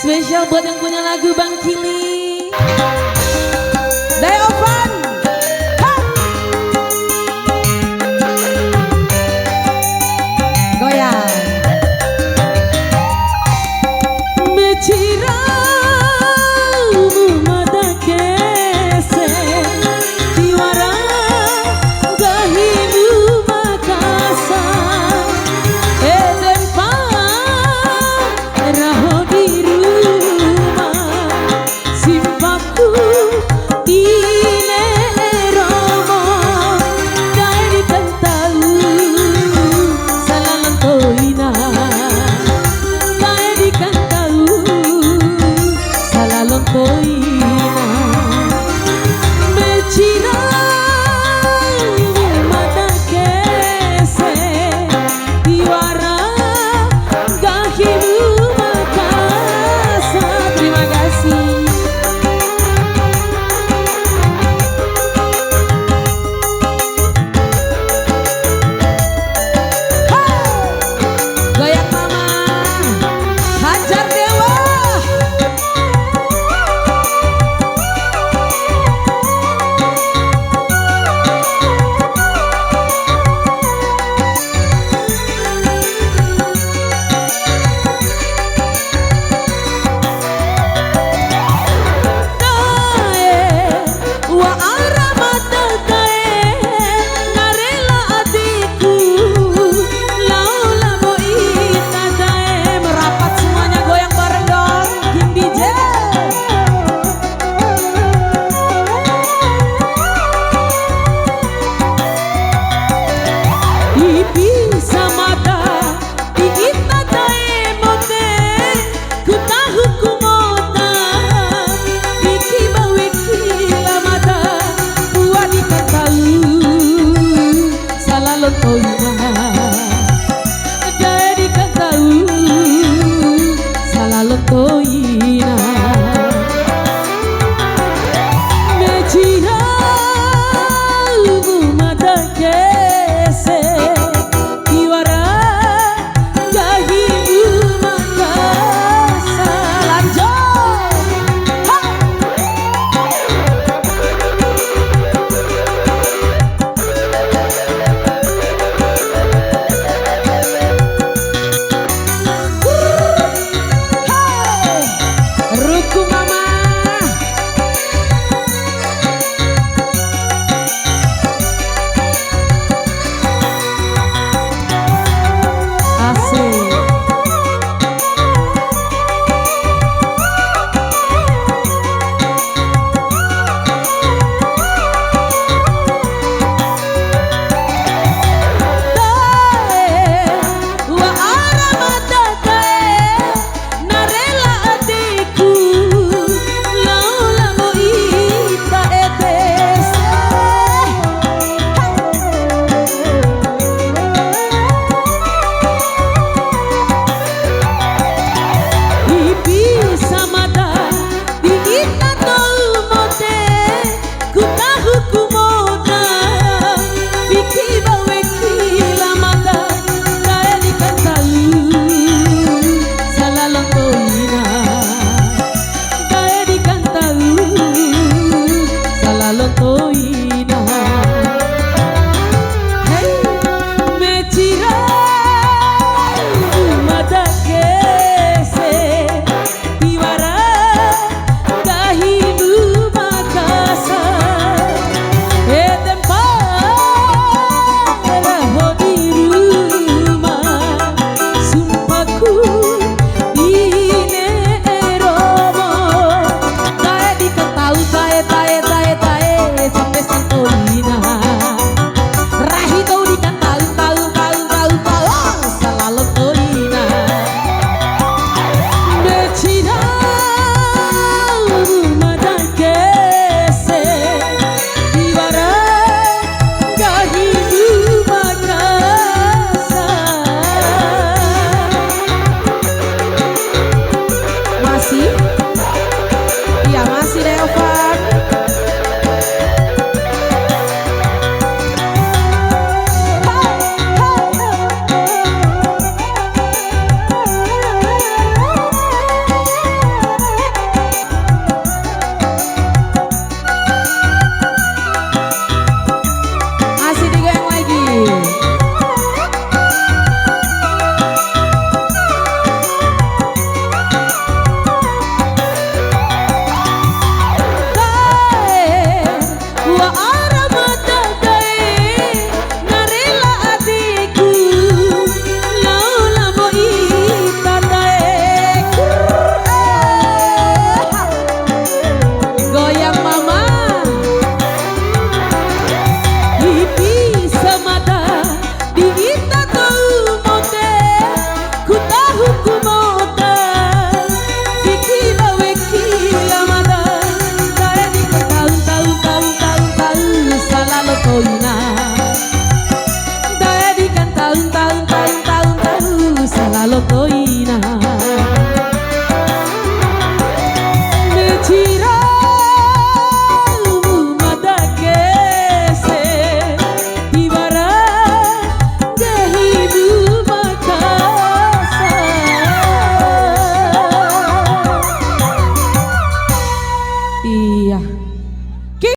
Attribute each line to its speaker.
Speaker 1: Spesial buat yang punya lagu Bang Kili. Dayovan. Goyang. Mecira mada kese tiwara gahimu makasa eden pa raho di rumah simpaku ine romo dari kentalu salalan toina dari kentalu salalon toina mecina mada kese tiwara gahimu makasa. Terima kasih. Goyang mama, hajar dewa. Wa aramata kae narela adikku laula boita dae merapat semuanya goyang bareng dong Kim DJ. Ipi samada diita dae mote ku tahu ku mota wiki ba wiki lamada buat dikatalu salalon toina